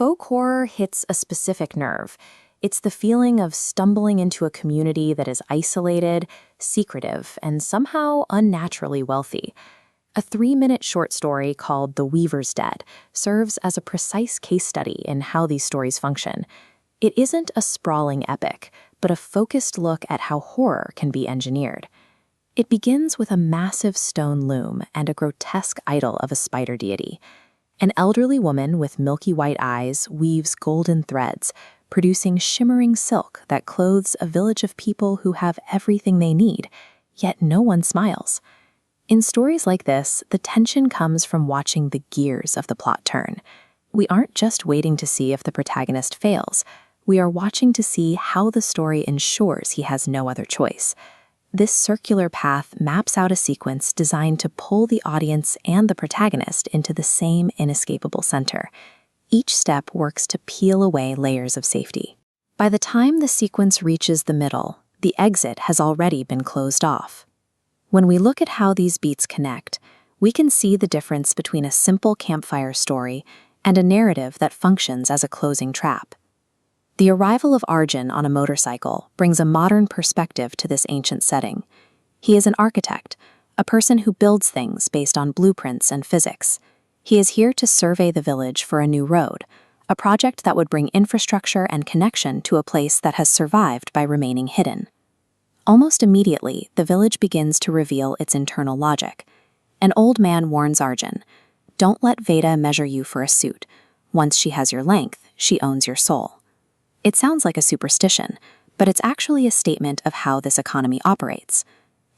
folk horror hits a specific nerve. It's the feeling of stumbling into a community that is isolated, secretive, and somehow unnaturally wealthy. A 3-minute short story called The Weaver's Dead serves as a precise case study in how these stories function. It isn't a sprawling epic, but a focused look at how horror can be engineered. It begins with a massive stone loom and a grotesque idol of a spider deity. An elderly woman with milky-white eyes weaves golden threads, producing shimmering silk that clothes a village of people who have everything they need, yet no one smiles. In stories like this, the tension comes from watching the gears of the plot turn. We aren't just waiting to see if the protagonist fails. We are watching to see how the story ensures he has no other choice. This circular path maps out a sequence designed to pull the audience and the protagonist into the same inescapable center. Each step works to peel away layers of safety. By the time the sequence reaches the middle, the exit has already been closed off. When we look at how these beats connect, we can see the difference between a simple campfire story and a narrative that functions as a closing trap. The arrival of Arjun on a motorcycle brings a modern perspective to this ancient setting. He is an architect, a person who builds things based on blueprints and physics. He is here to survey the village for a new road, a project that would bring infrastructure and connection to a place that has survived by remaining hidden. Almost immediately, the village begins to reveal its internal logic. An old man warns Arjun, "Don't let Veda measure you for a suit. Once she has your length, she owns your soul." It sounds like a superstition, but it's actually a statement of how this economy operates.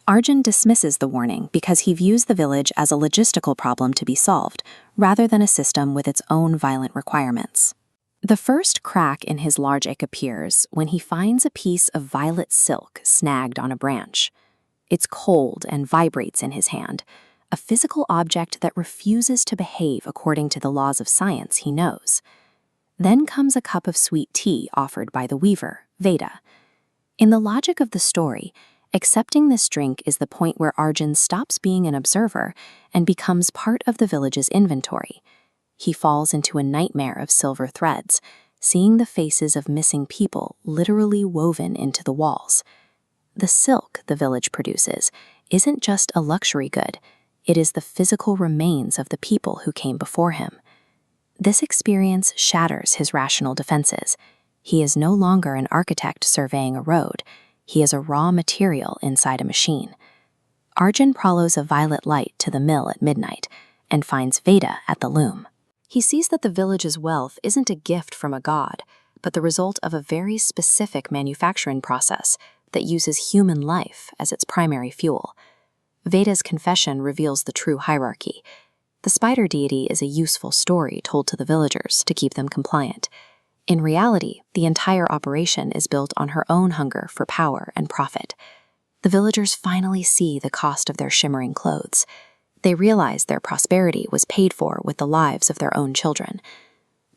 Arjun dismisses the warning because he views the village as a logistical problem to be solved, rather than a system with its own violent requirements. The first crack in his logic appears when he finds a piece of violet silk snagged on a branch. It's cold and vibrates in his hand, a physical object that refuses to behave according to the laws of science he knows. Then comes a cup of sweet tea offered by the weaver, Veda. In the logic of the story, accepting this drink is the point where Arjun stops being an observer and becomes part of the village's inventory. He falls into a nightmare of silver threads, seeing the faces of missing people literally woven into the walls. The silk the village produces isn't just a luxury good, it is the physical remains of the people who came before him. This experience shatters his rational defenses. He is no longer an architect surveying a road. He is a raw material inside a machine. Arjun follows a violet light to the mill at midnight and finds Veda at the loom. He sees that the village's wealth isn't a gift from a god, but the result of a very specific manufacturing process that uses human life as its primary fuel. Veda's confession reveals the true hierarchy. The spider deity is a useful story told to the villagers to keep them compliant. In reality, the entire operation is built on her own hunger for power and profit. The villagers finally see the cost of their shimmering clothes. They realize their prosperity was paid for with the lives of their own children.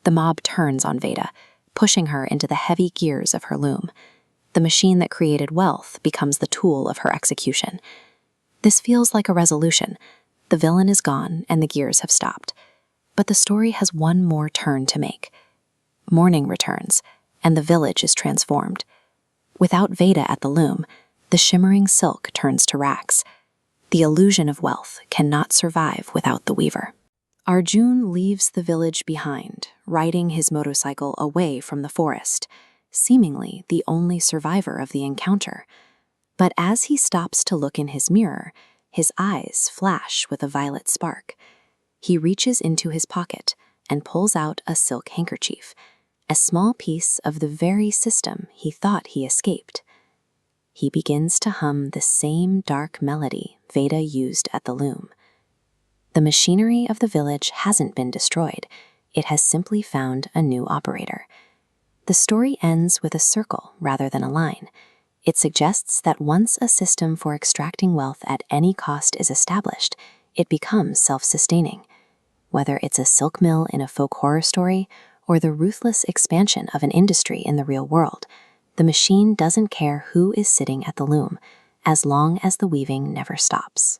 The mob turns on Veda, pushing her into the heavy gears of her loom. The machine that created wealth becomes the tool of her execution. This feels like a resolution. The villain is gone and the gears have stopped. But the story has one more turn to make. Morning returns, and the village is transformed. Without Veda at the loom, the shimmering silk turns to rags. The illusion of wealth cannot survive without the weaver. Arjun leaves the village behind, riding his motorcycle away from the forest, seemingly the only survivor of the encounter. But as he stops to look in his mirror, his eyes flash with a violet spark. He reaches into his pocket and pulls out a silk handkerchief, a small piece of the very system he thought he escaped. He begins to hum the same dark melody Veda used at the loom. The machinery of the village hasn't been destroyed. It has simply found a new operator. The story ends with a circle rather than a line. It suggests that once a system for extracting wealth at any cost is established, it becomes self-sustaining. Whether it's a silk mill in a folk horror story or the ruthless expansion of an industry in the real world, the machine doesn't care who is sitting at the loom, as long as the weaving never stops.